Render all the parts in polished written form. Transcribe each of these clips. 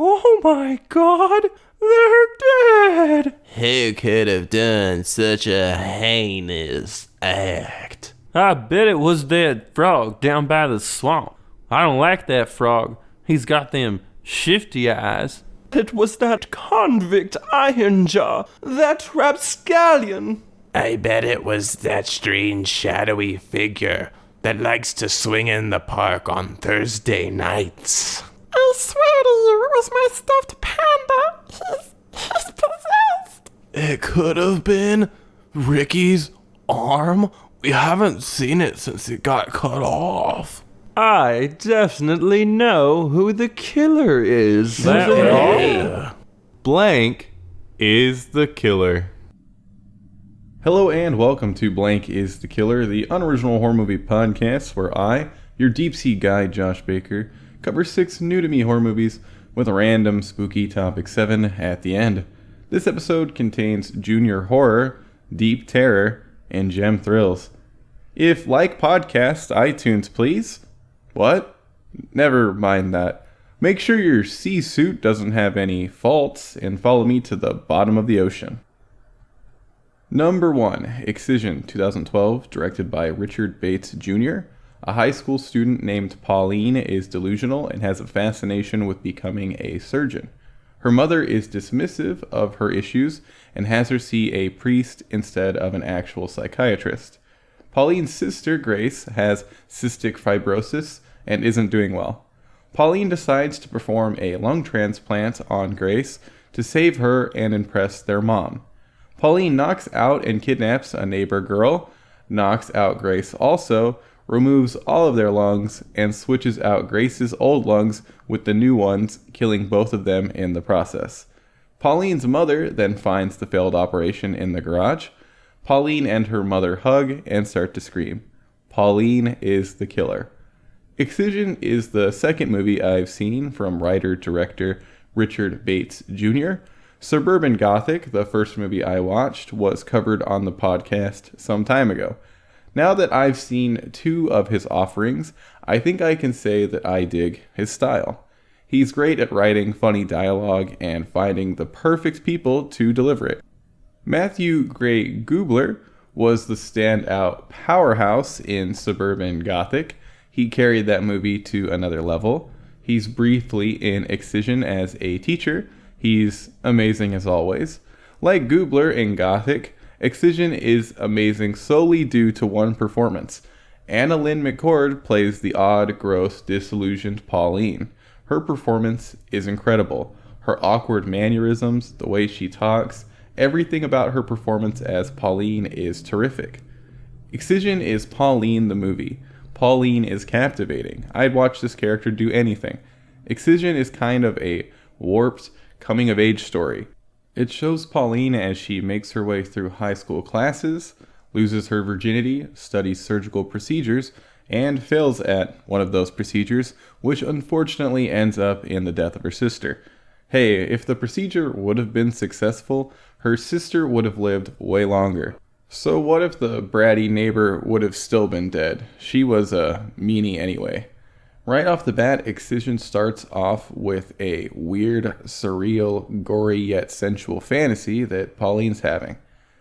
Oh my God, they're dead! Who could have done such a heinous act? I bet it was that frog down by the swamp. I don't like that frog. He's got them shifty eyes. It was that convict Ironjaw, that rapscallion. I bet it was that strange shadowy figure that likes to swing in the park on Thursday nights. I swear to you, it was my stuffed panda. He's possessed. It could have been Ricky's arm. We haven't seen it since it got cut off. I definitely know who the killer is. Blank is the killer. Hello and welcome to Blank is the Killer, the unoriginal horror movie podcast where I, your deep sea guide Josh Baker, cover 6 new-to-me horror movies with a random spooky topic 7 at the end. This episode contains junior horror, deep terror, and gem thrills. If like podcast, iTunes please. What? Never mind that. Make sure your sea suit doesn't have any faults and follow me to the bottom of the ocean. Number 1, Excision, 2012, directed by Richard Bates Jr. A high school student named Pauline is delusional and has a fascination with becoming a surgeon. Her mother is dismissive of her issues and has her see a priest instead of an actual psychiatrist. Pauline's sister, Grace, has cystic fibrosis and isn't doing well. Pauline decides to perform a lung transplant on Grace to save her and impress their mom. Pauline knocks out and kidnaps a neighbor girl, knocks out Grace also, removes all of their lungs, and switches out Grace's old lungs with the new ones, killing both of them in the process. Pauline's mother then finds the failed operation in the garage. Pauline and her mother hug and start to scream. Pauline is the killer. Excision is the second movie I've seen from writer-director Richard Bates Jr. Suburban Gothic, the first movie I watched, was covered on the podcast some time ago. Now that I've seen 2 of his offerings, I think I can say that I dig his style. He's great at writing funny dialogue and finding the perfect people to deliver it. Matthew Gray Gubler was the standout powerhouse in Suburban Gothic. He carried that movie to another level. He's briefly in Excision as a teacher. He's amazing as always. Like Gubler in Gothic, Excision is amazing solely due to one performance. Anna Lynn McCord plays the odd, gross, disillusioned Pauline. Her performance is incredible. Her awkward mannerisms, the way she talks, everything about her performance as Pauline is terrific. Excision is Pauline the movie. Pauline is captivating. I'd watch this character do anything. Excision is kind of a warped, coming-of-age story. It shows Pauline as she makes her way through high school classes, loses her virginity, studies surgical procedures, and fails at one of those procedures, which unfortunately ends up in the death of her sister. Hey, if the procedure would have been successful, her sister would have lived way longer. So what if the bratty neighbor would have still been dead? She was a meanie anyway. Right off the bat, Excision starts off with a weird, surreal, gory yet sensual fantasy that Pauline's having.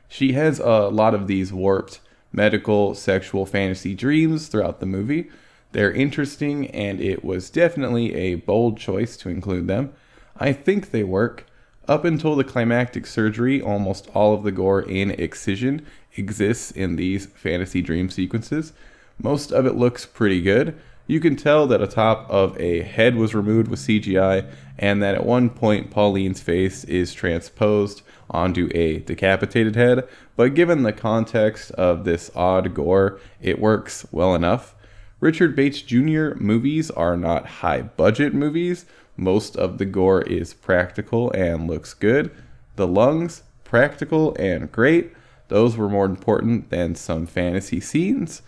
She has a lot of these warped, medical, sexual fantasy dreams throughout the movie. They're interesting, and it was definitely a bold choice to include them. I think they work. Up until the climactic surgery, almost all of the gore in Excision exists in these fantasy dream sequences. Most of it looks pretty good. You can tell that a top of a head was removed with CGI, and that at one point Pauline's face is transposed onto a decapitated head, but given the context of this odd gore, it works well enough. Richard Bates Jr. movies are not high-budget movies. Most of the gore is practical and looks good. The lungs, practical and great. Those were more important than some fantasy scenes.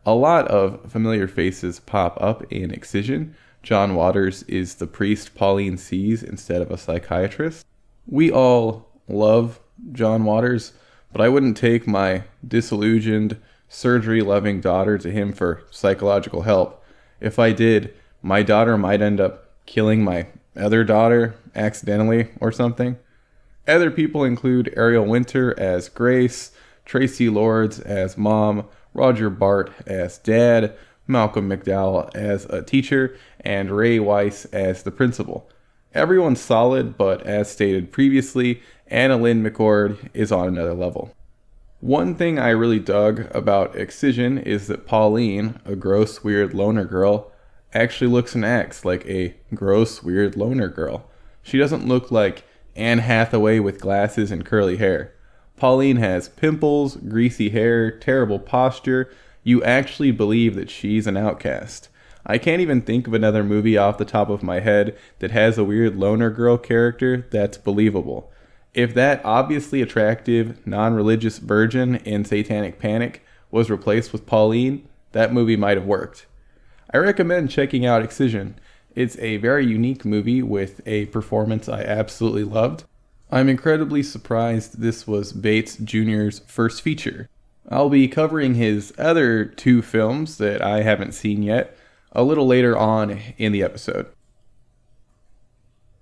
A lot of familiar faces pop up in Excision. John Waters is the priest Pauline sees instead of a psychiatrist. We all love John Waters, but I wouldn't take my disillusioned, surgery-loving daughter to him for psychological help. If I did, my daughter might end up killing my other daughter accidentally or something. Other people include Ariel Winter as Grace, Tracy Lords as Mom, Roger Bart as Dad, Malcolm McDowell as a teacher, and Ray Weiss as the principal. Everyone's solid, but as stated previously, Anna Lynn McCord is on another level. One thing I really dug about Excision is that Pauline, a gross, weird loner girl, actually looks and acts like a gross, weird loner girl. She doesn't look like Anne Hathaway with glasses and curly hair. Pauline has pimples, greasy hair, terrible posture. You actually believe that she's an outcast. I can't even think of another movie off the top of my head that has a weird loner girl character that's believable. If that obviously attractive, non-religious virgin in Satanic Panic was replaced with Pauline, that movie might have worked. I recommend checking out Excision. It's a very unique movie with a performance I absolutely loved. I'm incredibly surprised this was Bates Jr.'s first feature. I'll be covering his other 2 films that I haven't seen yet a little later on in the episode.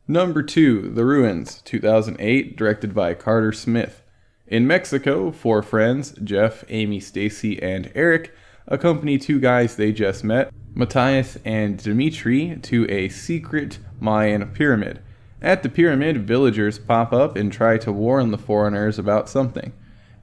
Number 2, The Ruins, 2008, directed by Carter Smith. In Mexico, 4 friends, Jeff, Amy, Stacy, and Eric, accompany 2 guys they just met, Matthias and Dimitri, to a secret Mayan pyramid. At the pyramid, villagers pop up and try to warn the foreigners about something.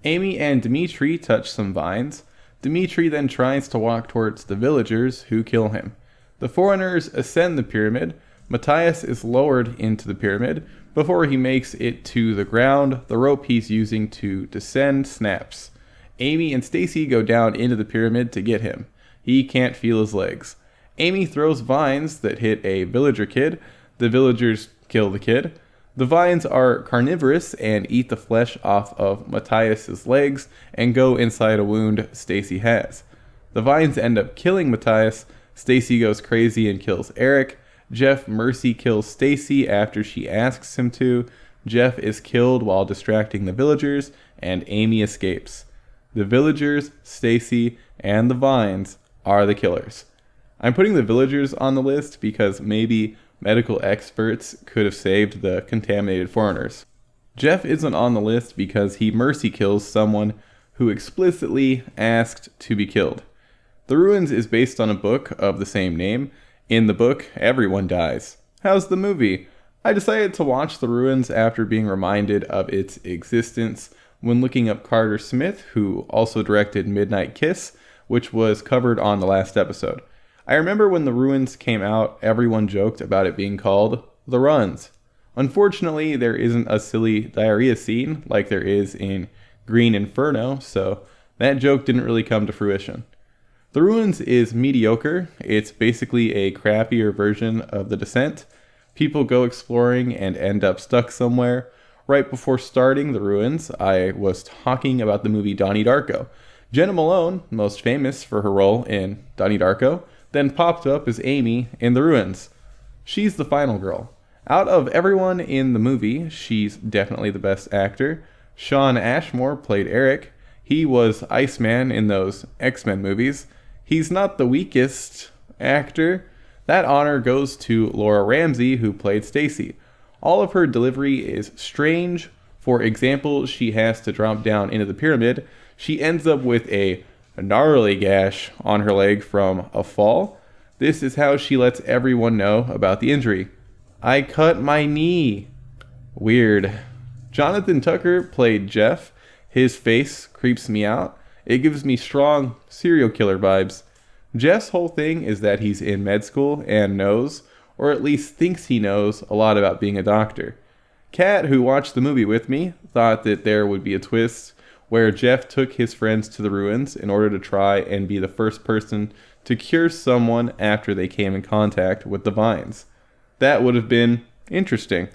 Amy and Dimitri touch some vines. Dimitri then tries to walk towards the villagers, who kill him. The foreigners ascend the pyramid. Matthias is lowered into the pyramid. Before he makes it to the ground, the rope he's using to descend snaps. Amy and Stacy go down into the pyramid to get him. He can't feel his legs. Amy throws vines that hit a villager kid. The villagers kill the kid. The vines are carnivorous and eat the flesh off of Matthias's legs and go inside a wound Stacy has. The vines end up killing Matthias. Stacy goes crazy and kills Eric. Jeff mercy kills Stacy after she asks him to. Jeff is killed while distracting the villagers, and Amy escapes. The villagers, Stacy, and the vines are the killers. I'm putting the villagers on the list because maybe medical experts could have saved the contaminated foreigners. Jeff isn't on the list because he mercy kills someone who explicitly asked to be killed. The Ruins is based on a book of the same name. In the book, everyone dies. How's the movie? I decided to watch The Ruins after being reminded of its existence when looking up Carter Smith, who also directed Midnight Kiss, which was covered on the last episode. I remember when The Ruins came out, everyone joked about it being called The Runs. Unfortunately, there isn't a silly diarrhea scene like there is in Green Inferno, so that joke didn't really come to fruition. The Ruins is mediocre. It's basically a crappier version of The Descent. People go exploring and end up stuck somewhere. Right before starting The Ruins, I was talking about the movie Donnie Darko. Jenna Malone, most famous for her role in Donnie Darko, then popped up as Amy in The Ruins. She's the final girl. Out of everyone in the movie, she's definitely the best actor. Sean Ashmore played Eric. He was Iceman in those X-Men movies. He's not the weakest actor. That honor goes to Laura Ramsey, who played Stacy. All of her delivery is strange. For example, she has to drop down into the pyramid. She ends up with a gnarly gash on her leg from a fall. This is how she lets everyone know about the injury. I cut my knee. Weird. Jonathan Tucker played Jeff. His face creeps me out. It gives me strong serial killer vibes. Jeff's whole thing is that he's in med school and knows, or at least thinks he knows, a lot about being a doctor. Kat, who watched the movie with me, thought that there would be a twist where Jeff took his friends to the Ruins in order to try and be the first person to cure someone after they came in contact with the vines. That would have been interesting.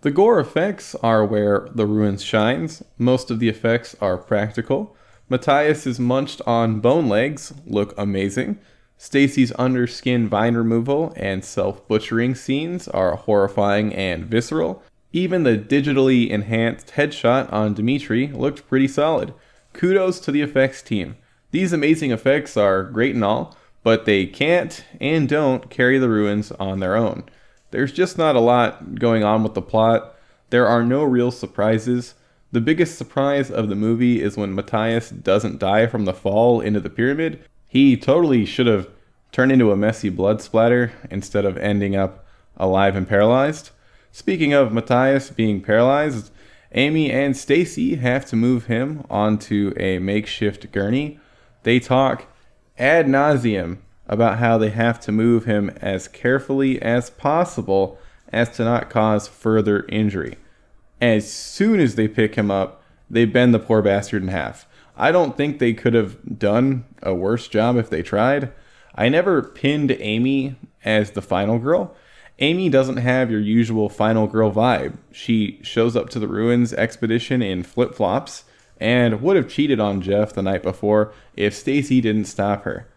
The gore effects are where The Ruins shines. Most of the effects are practical. Matthias's munched on bone legs look amazing. Stacy's underskin vine removal and self-butchering scenes are horrifying and visceral. Even the digitally enhanced headshot on Dimitri looked pretty solid. Kudos to the effects team. These amazing effects are great and all, but they can't and don't carry The Ruins on their own. There's just not a lot going on with the plot. There are no real surprises. The biggest surprise of the movie is when Matthias doesn't die from the fall into the pyramid. He totally should have turned into a messy blood splatter instead of ending up alive and paralyzed. Speaking of Matthias being paralyzed, Amy and Stacy have to move him onto a makeshift gurney. They talk ad nauseum about how they have to move him as carefully as possible as to not cause further injury. As soon as they pick him up, they bend the poor bastard in half. I don't think they could have done a worse job if they tried. I never pinned Amy as the final girl. Amy doesn't have your usual final girl vibe. She shows up to the ruins expedition in flip-flops and would have cheated on Jeff the night before if Stacy didn't stop her.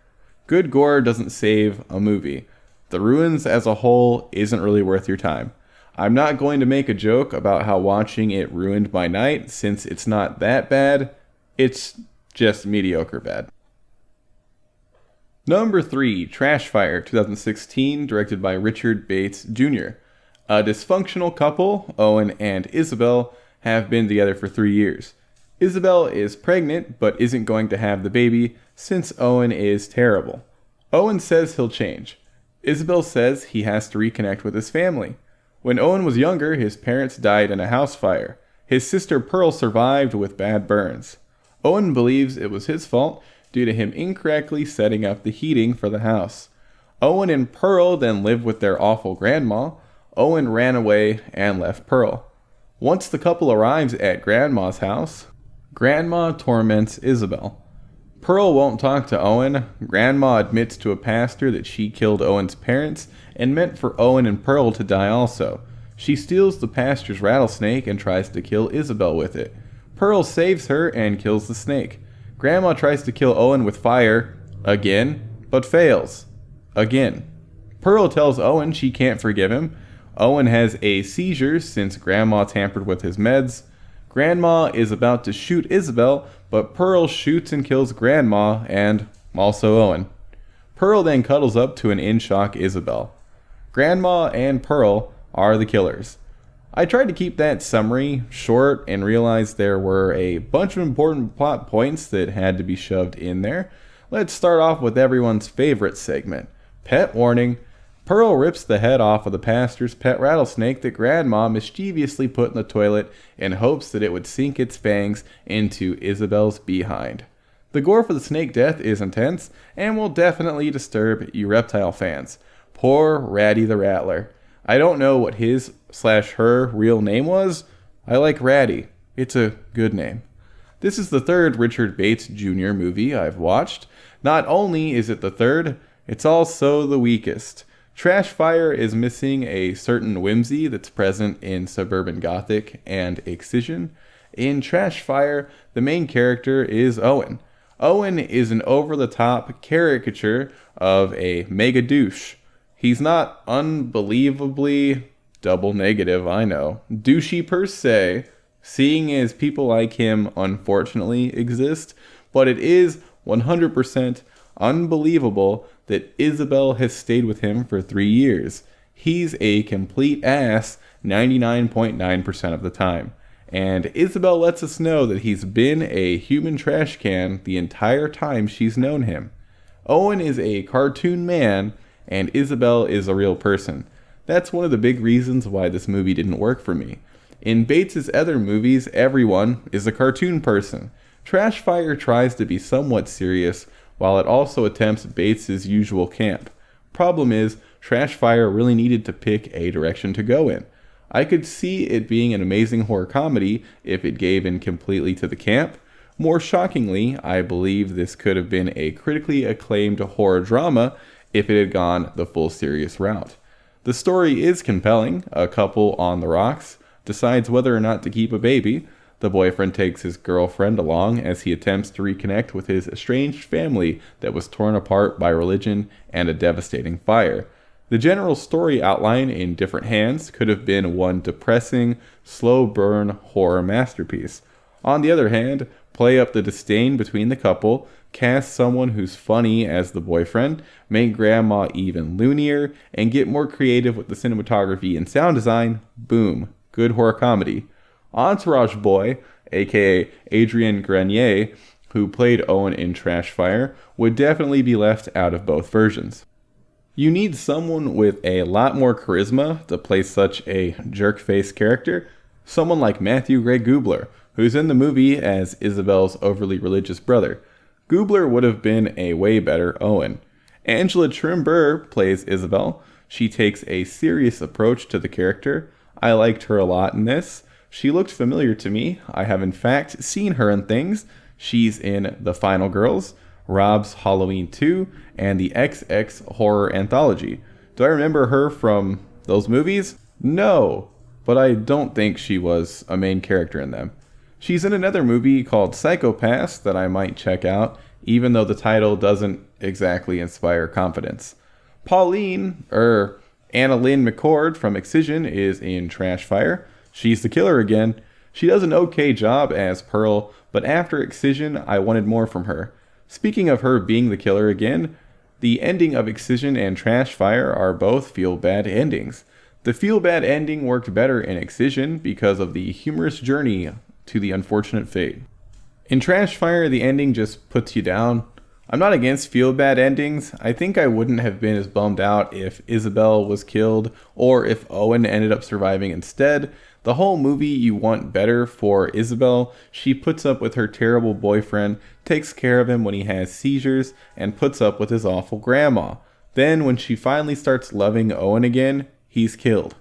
Good gore doesn't save a movie. The ruins as a whole isn't really worth your time. I'm not going to make a joke about how watching it ruined my night, since it's not that bad. It's just mediocre bad. Number 3, Trash Fire, 2016, directed by Richard Bates Jr. A dysfunctional couple, Owen and Isabel, have been together for 3 years. Isabel is pregnant, but isn't going to have the baby, since Owen is terrible. Owen says he'll change. Isabel says he has to reconnect with his family. When Owen was younger, his parents died in a house fire. His sister Pearl survived with bad burns. Owen believes it was his fault due to him incorrectly setting up the heating for the house. Owen and Pearl then lived with their awful grandma. Owen ran away and left Pearl. Once the couple arrives at Grandma's house, Grandma torments Isabel. Pearl won't talk to Owen. Grandma admits to a pastor that she killed Owen's parents and meant for Owen and Pearl to die also. She steals the pastor's rattlesnake and tries to kill Isabel with it. Pearl saves her and kills the snake. Grandma tries to kill Owen with fire, again, but fails. Again. Pearl tells Owen she can't forgive him. Owen has a seizure since Grandma tampered with his meds. Grandma is about to shoot Isabel, but Pearl shoots and kills Grandma and also Owen. Pearl then cuddles up to an in-shock Isabel. Grandma and Pearl are the killers. I tried to keep that summary short and realized there were a bunch of important plot points that had to be shoved in there. Let's start off with everyone's favorite segment, Pet Warning. Pearl rips the head off of the pastor's pet rattlesnake that Grandma mischievously put in the toilet in hopes that it would sink its fangs into Isabel's behind. The gore for the snake death is intense and will definitely disturb you reptile fans. Poor Ratty the Rattler. I don't know what his/her real name was. I like Ratty. It's a good name. This is the third Richard Bates Jr. movie I've watched. Not only is it the third, it's also the weakest. Trash Fire is missing a certain whimsy that's present in Suburban Gothic and Excision. In Trash Fire, the main character is Owen. Owen is an over-the-top caricature of a mega douche. He's not unbelievably double negative, I know, douchey per se, seeing as people like him unfortunately exist, but it is 100% unbelievable that Isabel has stayed with him for 3 years. He's a complete ass 99.9% of the time. And Isabel lets us know that he's been a human trash can the entire time she's known him. Owen is a cartoon man, and Isabel is a real person. That's one of the big reasons why this movie didn't work for me. In Bates' other movies, everyone is a cartoon person. Trash Fire tries to be somewhat serious, while it also attempts Bates' usual camp. Problem is, Trash Fire really needed to pick a direction to go in. I could see it being an amazing horror comedy if it gave in completely to the camp. More shockingly, I believe this could have been a critically acclaimed horror drama if it had gone the full serious route. The story is compelling. A couple on the rocks decides whether or not to keep a baby. The boyfriend takes his girlfriend along as he attempts to reconnect with his estranged family that was torn apart by religion and a devastating fire. The general story outline in different hands could have been one depressing, slow burn horror masterpiece. On the other hand, play up the disdain between the couple Cast someone who's funny as the boyfriend, make Grandma even loonier, and get more creative with the cinematography and sound design. Boom. Good horror comedy. Entourage Boy, aka Adrien Grenier, who played Owen in Trash Fire, would definitely be left out of both versions. You need someone with a lot more charisma to play such a jerk-face character. Someone like Matthew Gray Gubler, who's in the movie as Isabel's overly religious brother. Gubler would have been a way better Owen. Angela Trimber plays Isabel. She takes a serious approach to the character. I liked her a lot in this. She looked familiar to me. I have in fact seen her in things. She's in The Final Girls, Rob's Halloween 2, and the XX Horror Anthology. Do I remember her from those movies? No, but I don't think she was a main character in them. She's in another movie called Psychopaths that I might check out, even though the title doesn't exactly inspire confidence. Pauline, Anna Lynn McCord from Excision is in Trash Fire. She's the killer again. She does an okay job as Pearl, but after Excision, I wanted more from her. Speaking of her being the killer again, the ending of Excision and Trash Fire are both feel-bad endings. The feel-bad ending worked better in Excision because of the humorous journey to the unfortunate fate. In Trash Fire, the ending just puts you down. I'm not against feel-bad endings. I think I wouldn't have been as bummed out if Isabel was killed or if Owen ended up surviving instead. The whole movie you want better for Isabel. She puts up with her terrible boyfriend, takes care of him when he has seizures, and puts up with his awful grandma. Then when she finally starts loving Owen again, he's killed.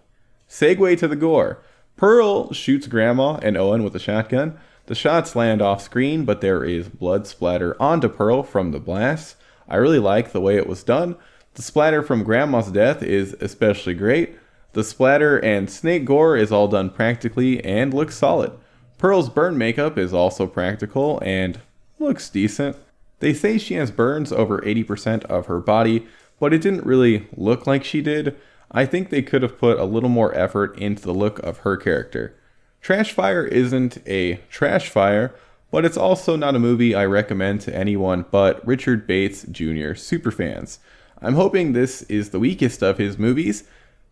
Segue to the gore. Pearl shoots Grandma and Owen with a shotgun. The shots land off screen, but there is blood splatter onto Pearl from the blast. I really like the way it was done. The splatter from Grandma's death is especially great. The splatter and snake gore is all done practically and looks solid. Pearl's burn makeup is also practical and looks decent. They say she has burns over 80% of her body, but it didn't really look like she did. I think they could have put a little more effort into the look of her character. Trash Fire isn't a trash fire, but it's also not a movie I recommend to anyone but Richard Bates Jr. superfans. I'm hoping this is the weakest of his movies,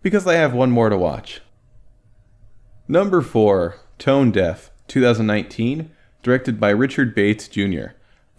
because I have one more to watch. Number 4, Tone Deaf, 2019, directed by Richard Bates Jr.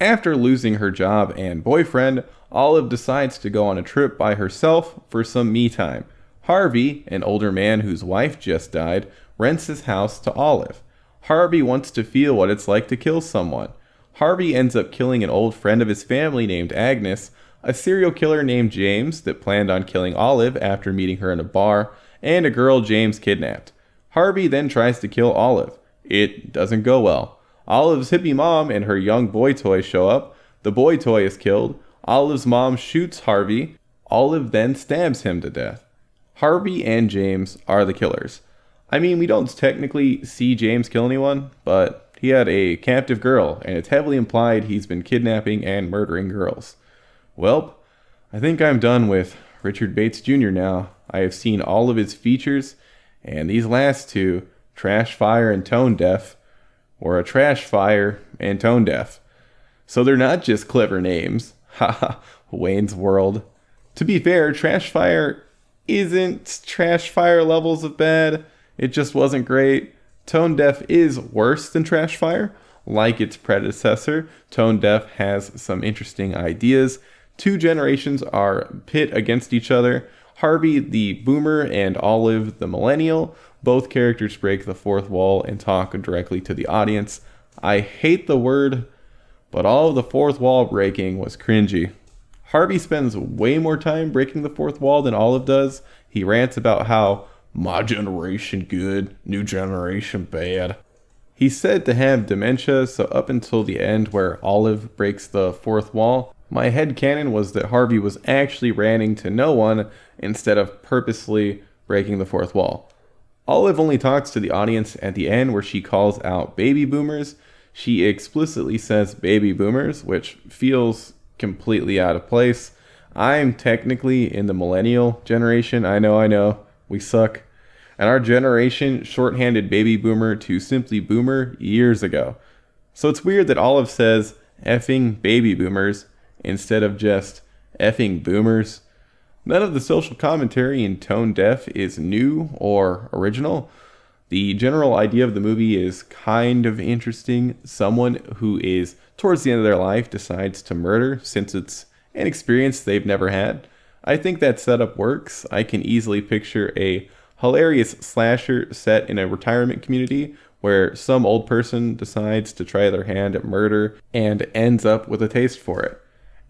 After losing her job and boyfriend, Olive decides to go on a trip by herself for some me time. Harvey, an older man whose wife just died, rents his house to Olive. Harvey wants to feel what it's like to kill someone. Harvey ends up killing an old friend of his family named Agnes, a serial killer named James that planned on killing Olive after meeting her in a bar, and a girl James kidnapped. Harvey then tries to kill Olive. It doesn't go well. Olive's hippie mom and her young boy toy show up. The boy toy is killed. Olive's mom shoots Harvey. Olive then stabs him to death. Harvey and James are the killers. I mean, we don't technically see James kill anyone, but he had a captive girl, and it's heavily implied he's been kidnapping and murdering girls. Well, I think I'm done with Richard Bates Jr. now. I have seen all of his features, and these last two, Trash Fire and Tone Deaf, were a Trash Fire and Tone Deaf. So they're not just clever names. Haha, Wayne's World. To be fair, Trash Fire isn't Trash Fire levels of bad. It just wasn't great. Tone Deaf is worse than Trash Fire. Like its predecessor, Tone Deaf has some interesting ideas. Two generations are pit against each other. Harvey the boomer and Olive the millennial. Both characters break the fourth wall and talk directly to the audience. I hate the word, but all of the fourth wall breaking was cringy. Harvey spends way more time breaking the fourth wall than Olive does. He rants about how my generation good, new generation bad. He's said to have dementia, so up until the end where Olive breaks the fourth wall, my headcanon was that Harvey was actually ranting to no one instead of purposely breaking the fourth wall. Olive only talks to the audience at the end where she calls out baby boomers. She explicitly says baby boomers, which feels completely out of place. I'm technically in the millennial generation. I know, we suck. And our generation shorthanded baby boomer to simply boomer years ago. So it's weird that Olive says effing baby boomers instead of just effing boomers. None of the social commentary in Tone Deaf is new or original. The general idea of the movie is kind of interesting. Someone who is towards the end of their life decides to murder since it's an experience they've never had. I think that setup works. I can easily picture a hilarious slasher set in a retirement community where some old person decides to try their hand at murder and ends up with a taste for it.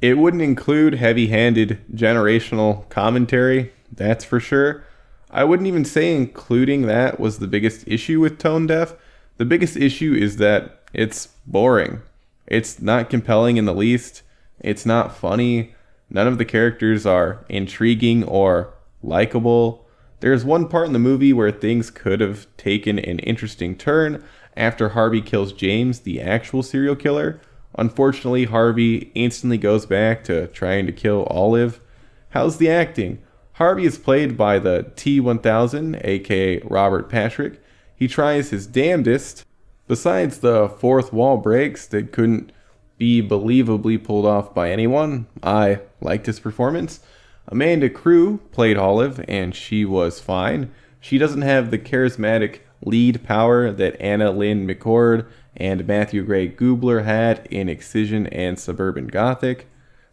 It wouldn't include heavy-handed generational commentary, that's for sure. I wouldn't even say including that was the biggest issue with Tone Deaf. The biggest issue is that it's boring. It's not compelling in the least. It's not funny. None of the characters are intriguing or likable. There's one part in the movie where things could have taken an interesting turn after Harvey kills James, the actual serial killer. Unfortunately, Harvey instantly goes back to trying to kill Olive. How's the acting? Harvey is played by the T-1000, aka Robert Patrick. He tries his damnedest. Besides the fourth wall breaks that couldn't be believably pulled off by anyone, I liked his performance. Amanda Crew played Olive, and she was fine. She doesn't have the charismatic lead power that Anna Lynn McCord and Matthew Gray Gubler had in Excision and Suburban Gothic.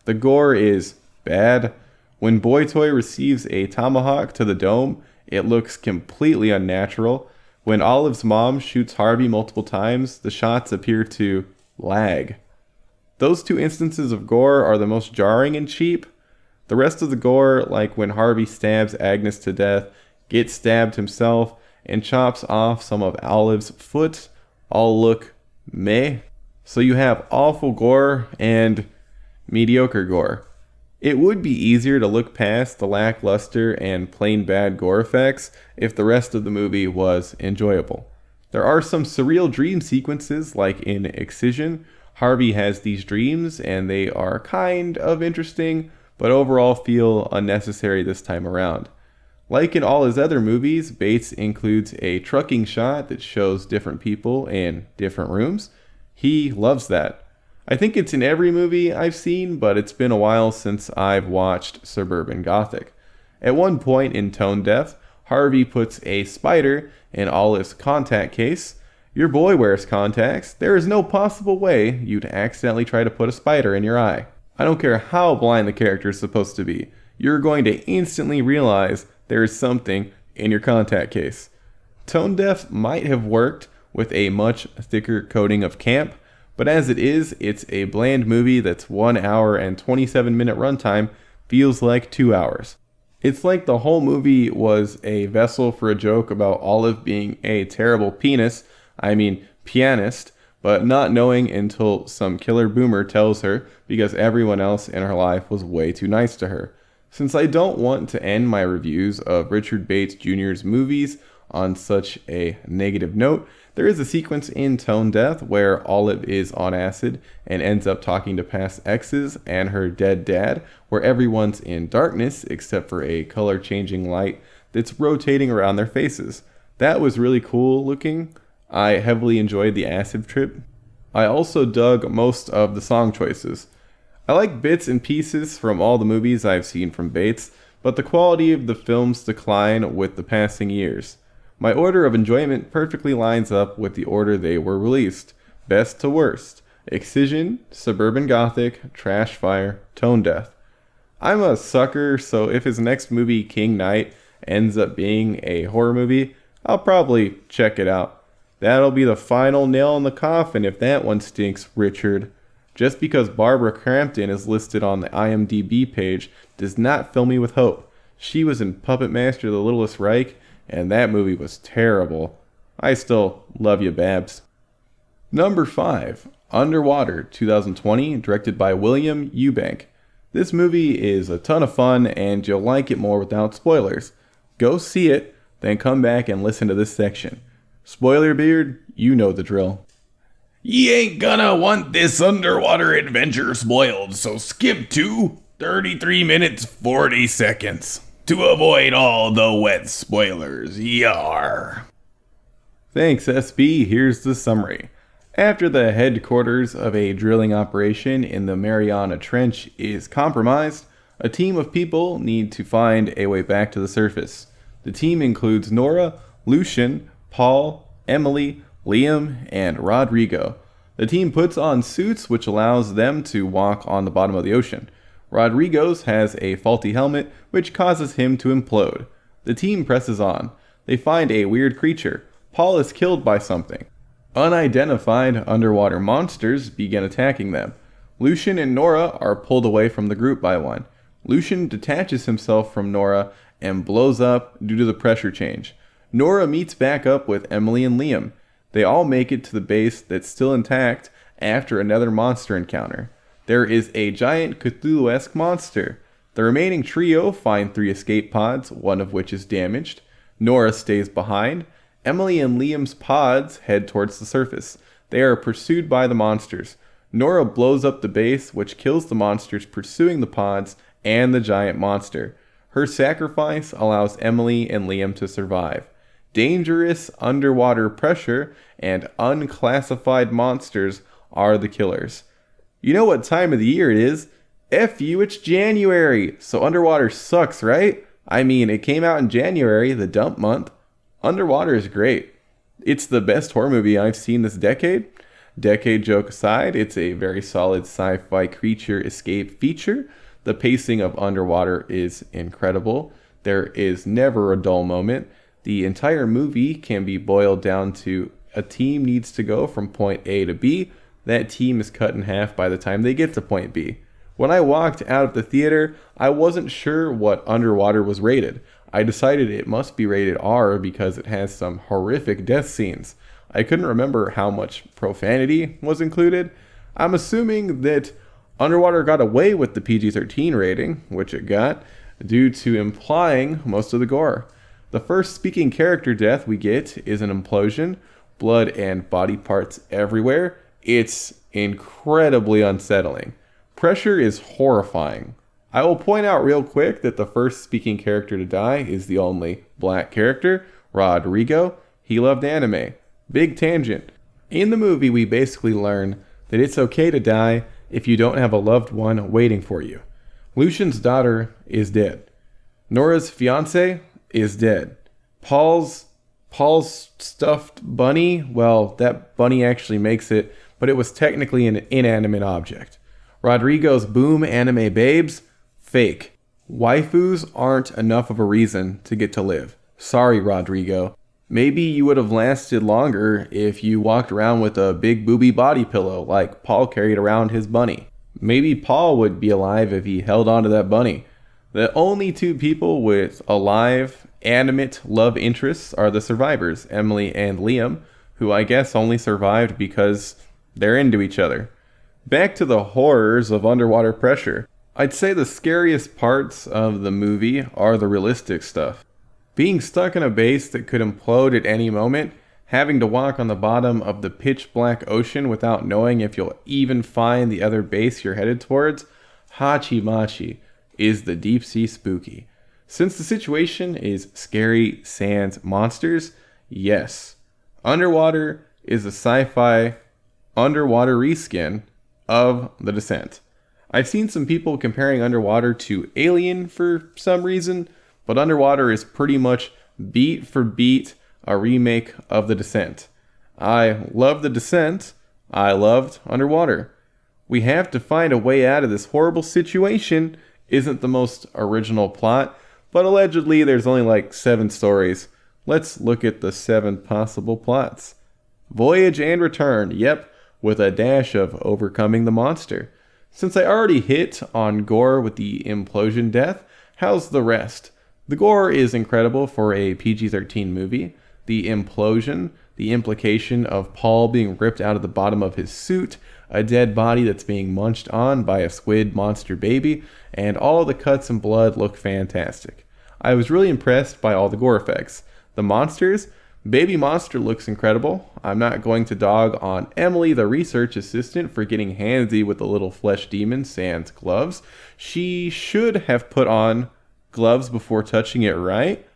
The gore is bad. When Boy Toy receives a tomahawk to the dome, it looks completely unnatural. When Olive's mom shoots Harvey multiple times, the shots appear to lag. Those two instances of gore are the most jarring and cheap. The rest of the gore, like when Harvey stabs Agnes to death, gets stabbed himself, and chops off some of Olive's foot, all look meh. So you have awful gore and mediocre gore. It would be easier to look past the lackluster and plain bad gore effects if the rest of the movie was enjoyable. There are some surreal dream sequences, like in Excision. Harvey has these dreams and they are kind of interesting, but overall feel unnecessary this time around. Like in all his other movies, Bates includes a trucking shot that shows different people in different rooms. He loves that. I think it's in every movie I've seen, but it's been a while since I've watched Suburban Gothic. At one point in Tone Deaf, Harvey puts a spider in Olive's contact case. Your boy wears contacts. There is no possible way you'd accidentally try to put a spider in your eye. I don't care how blind the character is supposed to be. You're going to instantly realize there is something in your contact case. Tone Deaf might have worked with a much thicker coating of camp, but as it is, it's a bland movie that's 1 hour and 27-minute runtime feels like 2 hours. It's like the whole movie was a vessel for a joke about Olive being a terrible pianist, but not knowing until some killer boomer tells her because everyone else in her life was way too nice to her. Since I don't want to end my reviews of Richard Bates Jr.'s movies on such a negative note, there is a sequence in Tone Deaf where Olive is on acid and ends up talking to past exes and her dead dad, where everyone's in darkness except for a color-changing light that's rotating around their faces. That was really cool looking. I heavily enjoyed the acid trip. I also dug most of the song choices. I like bits and pieces from all the movies I've seen from Bates, but the quality of the films decline with the passing years. My order of enjoyment perfectly lines up with the order they were released. Best to worst. Excision, Suburban Gothic, Trash Fire, Tone Deaf. I'm a sucker, so if his next movie, King Knight, ends up being a horror movie, I'll probably check it out. That'll be the final nail in the coffin if that one stinks, Richard. Just because Barbara Crampton is listed on the IMDb page does not fill me with hope. She was in Puppet Master the Littlest Reich, and that movie was terrible. I still love you, Babs. Number 5, Underwater, 2020, directed by William Eubank. This movie is a ton of fun, and you'll like it more without spoilers. Go see it, then come back and listen to this section. Spoiler beard, you know the drill. You ain't gonna want this underwater adventure spoiled, so skip to 33 minutes 40 seconds to avoid all the wet spoilers. Yar. Thanks, SB. Here's the summary. After the headquarters of a drilling operation in the Mariana Trench is compromised, a team of people need to find a way back to the surface. The team includes Nora, Lucian, Paul, Emily, Liam, and Rodrigo. The team puts on suits which allows them to walk on the bottom of the ocean. Rodrigo's has a faulty helmet which causes him to implode. The team presses on. They find a weird creature. Paul is killed by something. Unidentified underwater monsters begin attacking them. Lucian and Nora are pulled away from the group by one. Lucian detaches himself from Nora and blows up due to the pressure change. Nora meets back up with Emily and Liam. They all make it to the base that's still intact after another monster encounter. There is a giant Cthulhu-esque monster. The remaining trio find 3 escape pods, one of which is damaged. Nora stays behind. Emily and Liam's pods head towards the surface. They are pursued by the monsters. Nora blows up the base, which kills the monsters pursuing the pods and the giant monster. Her sacrifice allows Emily and Liam to survive. Dangerous underwater pressure and unclassified monsters are the killers. You know what time of the year it is? F you, it's January, so Underwater sucks, right? I mean, it came out in January, the dump month. Underwater is great. It's the best horror movie I've seen this decade. Decade joke aside, it's a very solid sci-fi creature escape feature. The pacing of Underwater is incredible. There is never a dull moment. The entire movie can be boiled down to a team needs to go from point A to B. That team is cut in half by the time they get to point B. When I walked out of the theater, I wasn't sure what Underwater was rated. I decided it must be rated R because it has some horrific death scenes. I couldn't remember how much profanity was included. I'm assuming that Underwater got away with the PG-13 rating, which it got, due to implying most of the gore. The first speaking character death we get is an implosion, blood and body parts everywhere. It's incredibly unsettling. Pressure is horrifying. I will point out real quick that the first speaking character to die is the only black character, Rodrigo. He loved anime. Big tangent. In the movie, we basically learn that it's okay to die if you don't have a loved one waiting for you. Lucian's daughter is dead. Nora's fiance is dead. Paul's stuffed bunny, well, that bunny actually makes it, but it was technically an inanimate object. Rodrigo's boom anime babes, fake. Waifus aren't enough of a reason to get to live. Sorry, Rodrigo. Maybe you would have lasted longer if you walked around with a big booby body pillow like Paul carried around his bunny. Maybe Paul would be alive if he held onto that bunny. The only 2 people with alive, animate love interests are the survivors, Emily and Liam, who I guess only survived because they're into each other. Back to the horrors of underwater pressure. I'd say the scariest parts of the movie are the realistic stuff. Being stuck in a base that could implode at any moment, having to walk on the bottom of the pitch black ocean without knowing if you'll even find the other base you're headed towards, Hachimachi is the deep sea spooky. Since the situation is scary sans monsters, yes, Underwater is a sci-fi underwater reskin of The Descent. I've seen some people comparing Underwater to Alien for some reason, but Underwater is pretty much beat for beat a remake of The Descent. I love The Descent. I loved Underwater. We have to find a way out of this horrible situation isn't the most original plot, but allegedly there's only like 7 stories. Let's look at the 7 possible plots. Voyage and return, yep, with a dash of overcoming the monster. Since I already hit on gore with the implosion death, how's the rest? The gore is incredible for a PG-13 movie. The implosion, the implication of Paul being ripped out of the bottom of his suit, a dead body that's being munched on by a squid monster baby, and all the cuts and blood look fantastic. I was really impressed by all the gore effects. The monsters, Baby Monster looks incredible. I'm not going to dog on Emily, the research assistant, for getting handsy with the little flesh demon sans gloves. She should have put on gloves before touching it, right?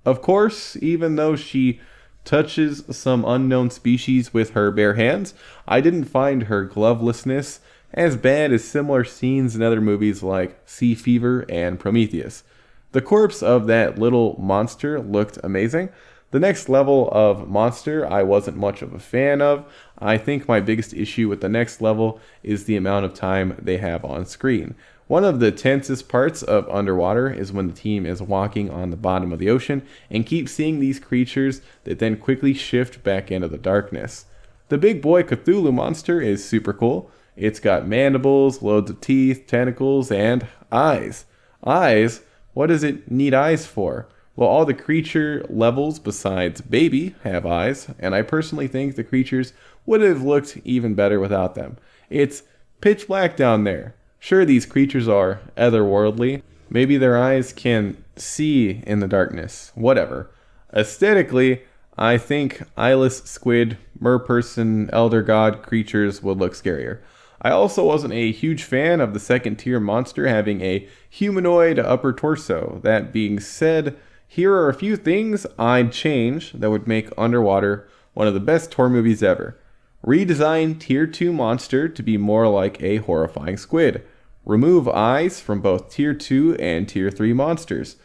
Of course, even though she touches some unknown species with her bare hands. I didn't find her glovelessness as bad as similar scenes in other movies like Sea Fever and Prometheus. The corpse of that little monster looked amazing. The next level of monster I wasn't much of a fan of. I think my biggest issue with the next level is the amount of time they have on screen. One of the tensest parts of Underwater is when the team is walking on the bottom of the ocean and keep seeing these creatures that then quickly shift back into the darkness. The big boy Cthulhu monster is super cool. It's got mandibles, loads of teeth, tentacles, and eyes. Eyes? What does it need eyes for? Well, all the creature levels besides Baby have eyes, and I personally think the creatures would have looked even better without them. It's pitch black down there. Sure, these creatures are otherworldly. Maybe their eyes can see in the darkness. Whatever. Aesthetically, I think eyeless squid, merperson, elder god creatures would look scarier. I also wasn't a huge fan of the second tier monster having a humanoid upper torso. That being said, here are a few things I'd change that would make Underwater one of the best horror movies ever. Redesign Tier 2 monster to be more like a horrifying squid. Remove eyes from both Tier 2 and Tier 3 monsters.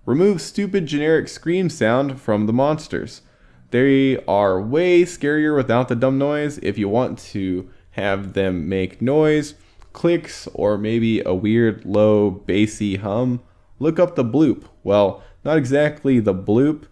Remove stupid generic scream sound from the monsters. They are way scarier without the dumb noise. If you want to have them make noise, clicks, or maybe a weird low bassy hum, look up the bloop. Well, not exactly the bloop,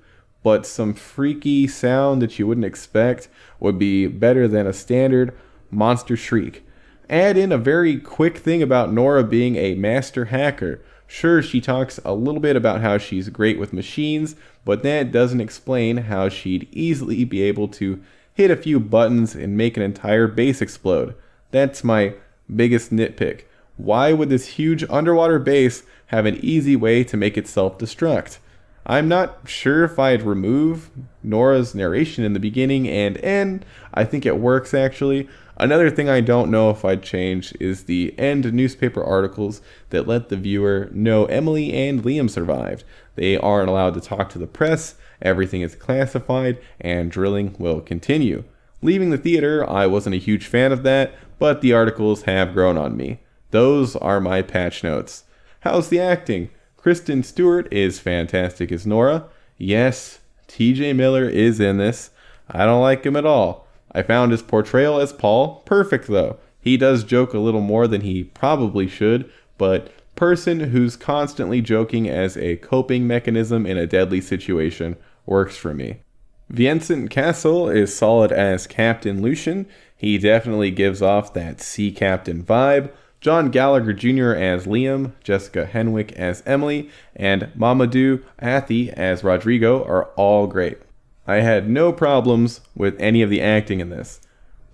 but some freaky sound that you wouldn't expect would be better than a standard monster shriek. Add in a very quick thing about Nora being a master hacker. Sure, she talks a little bit about how she's great with machines, but that doesn't explain how she'd easily be able to hit a few buttons and make an entire base explode. That's my biggest nitpick. Why would this huge underwater base have an easy way to make it self-destruct? I'm not sure if I'd remove Nora's narration in the beginning and end. I think it works actually. Another thing I don't know if I'd change is the end newspaper articles that let the viewer know Emily and Liam survived. They aren't allowed to talk to the press, everything is classified, and drilling will continue. Leaving the theater, I wasn't a huge fan of that, but the articles have grown on me. Those are my patch notes. How's the acting? Kristen Stewart is fantastic as Nora. Yes, TJ Miller is in this. I don't like him at all. I found his portrayal as Paul perfect though. He does joke a little more than he probably should, but person who's constantly joking as a coping mechanism in a deadly situation works for me. Vincent Cassel is solid as Captain Lucian. He definitely gives off that sea captain vibe. John Gallagher Jr. as Liam, Jessica Henwick as Emily, and Mamadou Athie as Rodrigo are all great. I had no problems with any of the acting in this.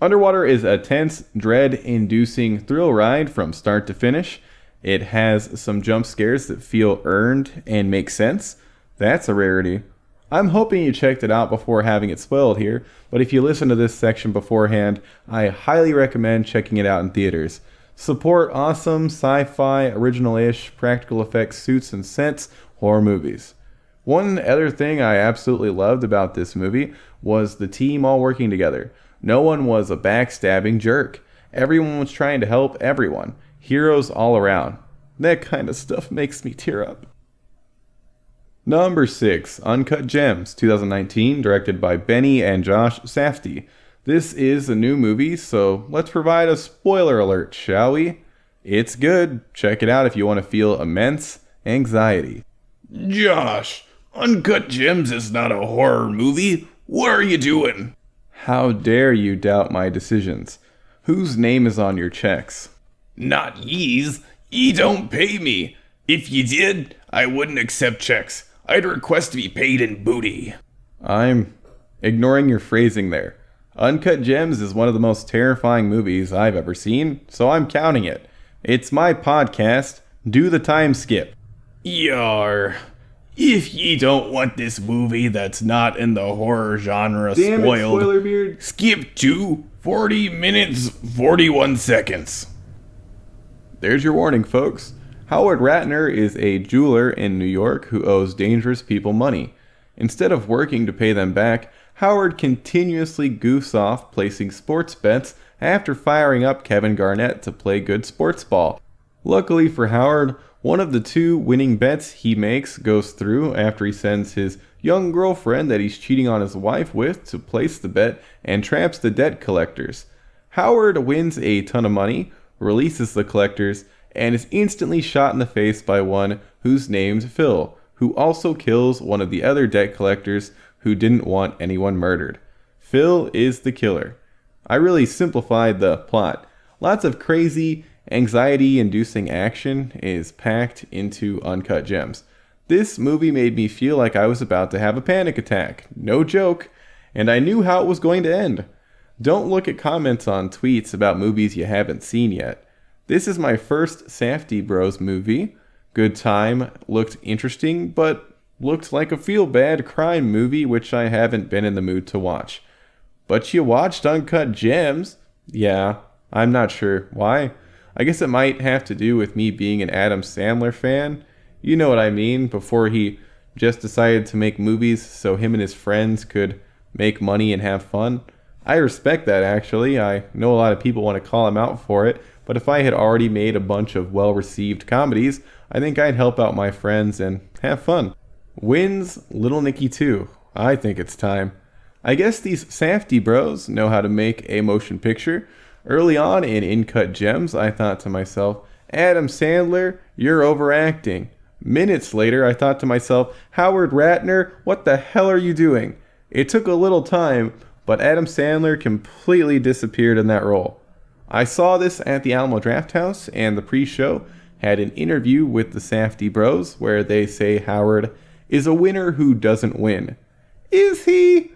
Underwater is a tense, dread-inducing thrill ride from start to finish. It has some jump scares that feel earned and make sense. That's a rarity. I'm hoping you checked it out before having it spoiled here, but if you listen to this section beforehand, I highly recommend checking it out in theaters. Support awesome sci-fi, original-ish, practical effects, suits, and sets horror movies. One other thing I absolutely loved about this movie was the team all working together. No one was a backstabbing jerk. Everyone was trying to help everyone. Heroes all around. That kind of stuff makes me tear up. Number 6, Uncut Gems, 2019, directed by Benny and Josh Safdie. This is a new movie, so let's provide a spoiler alert, shall we? It's good. Check it out if you want to feel immense anxiety. Josh, Uncut Gems is not a horror movie. What are you doing? How dare you doubt my decisions? Whose name is on your checks? Not ye's. Ye don't pay me. If ye did, I wouldn't accept checks. I'd request to be paid in booty. I'm ignoring your phrasing there. Uncut Gems is one of the most terrifying movies I've ever seen, so I'm counting it. It's my podcast. Do the time skip. Yar. If ye don't want this movie that's not in the horror genre Damn spoiled, it, Spoiler Beard. skip to 40 minutes, 41 seconds. There's your warning, folks. Howard Ratner is a jeweler in New York who owes dangerous people money. Instead of working to pay them back, Howard continuously goofs off placing sports bets after firing up Kevin Garnett to play good sports ball. Luckily for Howard, one of the 2 winning bets he makes goes through after he sends his young girlfriend that he's cheating on his wife with to place the bet and traps the debt collectors. Howard wins a ton of money, releases the collectors, and is instantly shot in the face by one who's named Phil, who also kills one of the other debt collectors who didn't want anyone murdered. Phil is the killer. I really simplified the plot. Lots of crazy, anxiety-inducing action is packed into Uncut Gems. This movie made me feel like I was about to have a panic attack. No joke. And I knew how it was going to end. Don't look at comments on tweets about movies you haven't seen yet. This is my first Safdie Bros movie. Good time, looked interesting, but looked like a feel-bad crime movie which I haven't been in the mood to watch. But you watched Uncut Gems? Yeah, I'm not sure why. I guess it might have to do with me being an Adam Sandler fan. You know what I mean, before he just decided to make movies so him and his friends could make money and have fun. I respect that, actually. I know a lot of people want to call him out for it, but if I had already made a bunch of well-received comedies, I think I'd help out my friends and have fun. Wins Little Nicky 2. I think it's time. I guess these Safdie bros know how to make a motion picture. Early on in Uncut Gems, I thought to myself, Adam Sandler, you're overacting. Minutes later, I thought to myself, Howard Ratner, what the hell are you doing? It took a little time, but Adam Sandler completely disappeared in that role. I saw this at the Alamo Drafthouse, and the pre-show had an interview with the Safdie bros where they say Howard is a winner who doesn't win. Is he?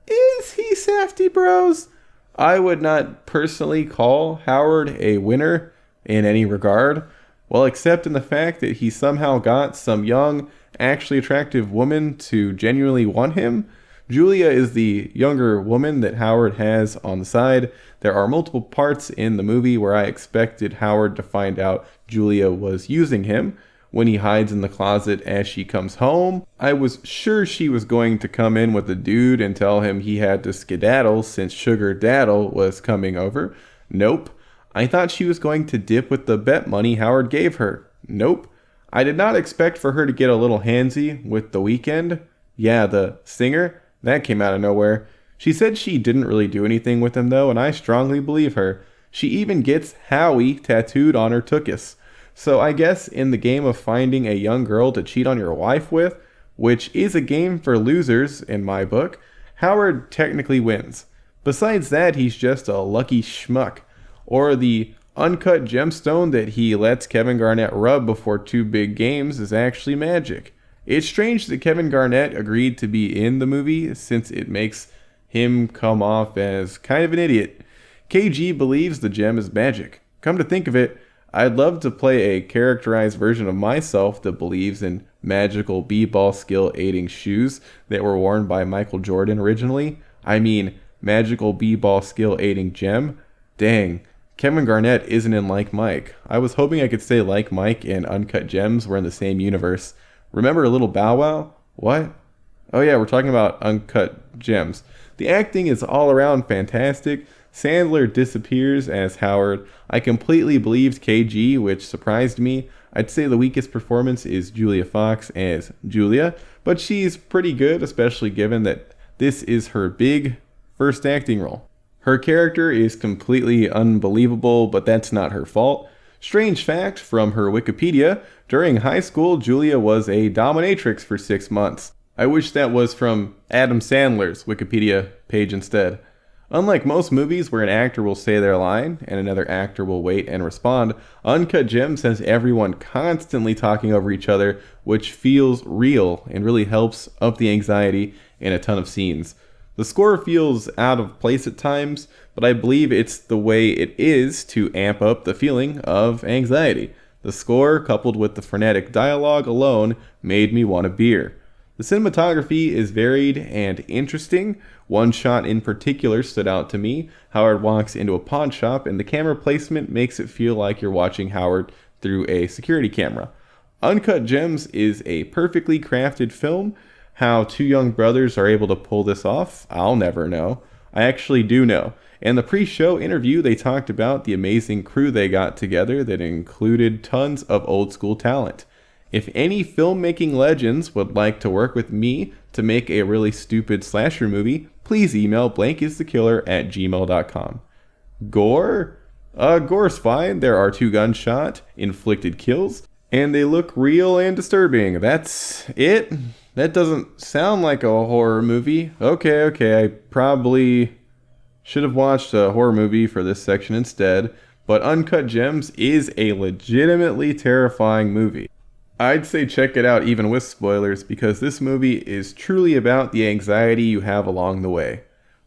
Is he, Safdie bros? I would not personally call Howard a winner in any regard, well, except in the fact that he somehow got some young, actually attractive woman to genuinely want him. Julia is the younger woman that Howard has on the side. There are multiple parts in the movie where I expected Howard to find out Julia was using him. When he hides in the closet as she comes home, I was sure she was going to come in with a dude and tell him he had to skedaddle since Sugar Daddle was coming over. Nope. I thought she was going to dip with the bet money Howard gave her. Nope. I did not expect for her to get a little handsy with The Weeknd. Yeah, the singer. That came out of nowhere. She said she didn't really do anything with him though, and I strongly believe her. She even gets Howie tattooed on her tuchus. So I guess in the game of finding a young girl to cheat on your wife with, which is a game for losers in my book, Howard technically wins. Besides that, he's just a lucky schmuck. Or the uncut gemstone that he lets Kevin Garnett rub before 2 big games is actually magic. It's strange that Kevin Garnett agreed to be in the movie since it makes him come off as kind of an idiot. KG believes the gem is magic. Come to think of it, I'd love to play a characterized version of myself that believes in magical b-ball skill aiding shoes that were worn by Michael Jordan originally. I mean, magical b-ball skill aiding gem. Dang, Kevin Garnett isn't in Like Mike. I was hoping I could say Like Mike and Uncut Gems were in the same universe. Remember Little Bow Wow? What? Oh yeah, we're talking about Uncut Gems. The acting is all around fantastic. Sandler disappears as Howard. I completely believed KG, which surprised me. I'd say the weakest performance is Julia Fox as Julia, but she's pretty good, especially given that this is her big first acting role. Her character is completely unbelievable, but that's not her fault. Strange fact from her Wikipedia, during high school, Julia was a dominatrix for 6 months. I wish that was from Adam Sandler's Wikipedia page instead. Unlike most movies where an actor will say their line and another actor will wait and respond, Uncut Gems has everyone constantly talking over each other, which feels real and really helps up the anxiety in a ton of scenes. The score feels out of place at times, but I believe it's the way it is to amp up the feeling of anxiety. The score, coupled with the frenetic dialogue alone, made me want a beer. The cinematography is varied and interesting. One shot in particular stood out to me. Howard walks into a pawn shop and the camera placement makes it feel like you're watching Howard through a security camera. Uncut Gems is a perfectly crafted film. How two young brothers are able to pull this off, I'll never know. I actually do know. In the pre-show interview, they talked about the amazing crew they got together that included tons of old school talent. If any filmmaking legends would like to work with me to make a really stupid slasher movie, please email blankisthekiller@gmail.com. Gore? Gore's fine. There are 2 gunshot inflicted kills, and they look real and disturbing. That's it? That doesn't sound like a horror movie. Okay, I probably should have watched a horror movie for this section instead, but Uncut Gems is a legitimately terrifying movie. I'd say check it out even with spoilers, because this movie is truly about the anxiety you have along the way.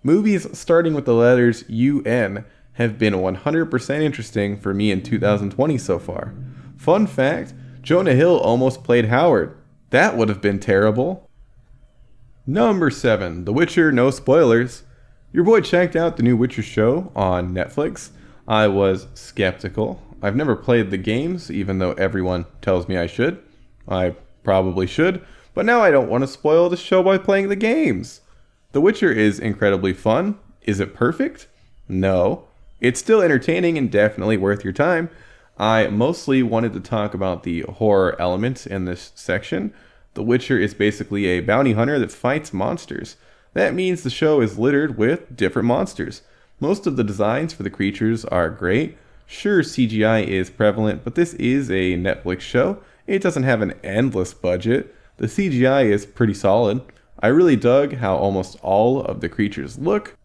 Movies starting with the letters UN have been 100% interesting for me in 2020 so far. Fun fact, Jonah Hill almost played Howard. That would have been terrible. Number 7, The Witcher, no spoilers. Your boy checked out the new Witcher show on Netflix. I was skeptical. I've never played the games, even though everyone tells me I should. I probably should, but now I don't want to spoil the show by playing the games. The Witcher is incredibly fun. Is it perfect? No. It's still entertaining and definitely worth your time. I mostly wanted to talk about the horror element in this section. The Witcher is basically a bounty hunter that fights monsters. That means the show is littered with different monsters. Most of the designs for the creatures are great. Sure, CGI is prevalent, but this is a Netflix show. It doesn't have an endless budget. The CGI is pretty solid. I really dug how almost all of the creatures look.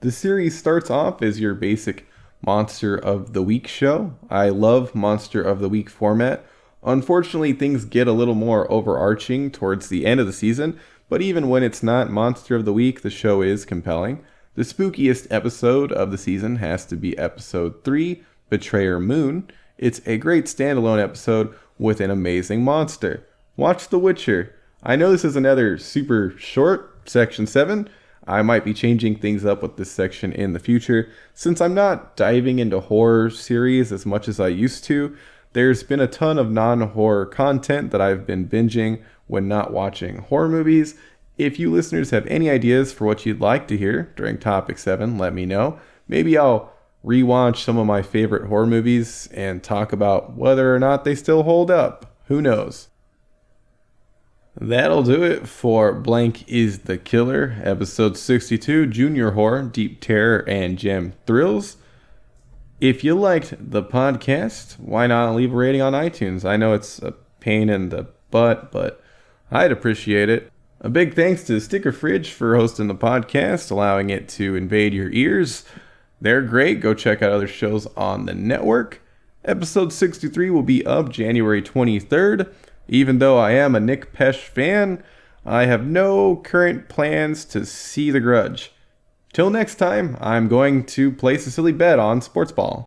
The series starts off as your basic Monster of the Week show. I love Monster of the Week format. Unfortunately, things get a little more overarching towards the end of the season, but even when it's not Monster of the Week, the show is compelling. The spookiest episode of the season has to be episode 3, Betrayer Moon. It's a great standalone episode with an amazing monster. Watch The Witcher. I know this is another super short section 7. I might be changing things up with this section in the future. Since I'm not diving into horror series as much as I used to, there's been a ton of non-horror content that I've been binging when not watching horror movies. If you listeners have any ideas for what you'd like to hear during Topic 7, let me know. Maybe I'll rewatch some of my favorite horror movies and talk about whether or not they still hold up. Who knows? That'll do it for Blank is the Killer, episode 62, Junior Horror, Deep Terror, and Gem Thrills. If you liked the podcast, why not leave a rating on iTunes? I know it's a pain in the butt, but I'd appreciate it. A big thanks to Sticker Fridge for hosting the podcast, allowing it to invade your ears. They're great. Go check out other shows on the network. Episode 63 will be up January 23rd. Even though I am a Nick Pesh fan, I have no current plans to see The Grudge. Till next time, I'm going to place a silly bet on sports ball.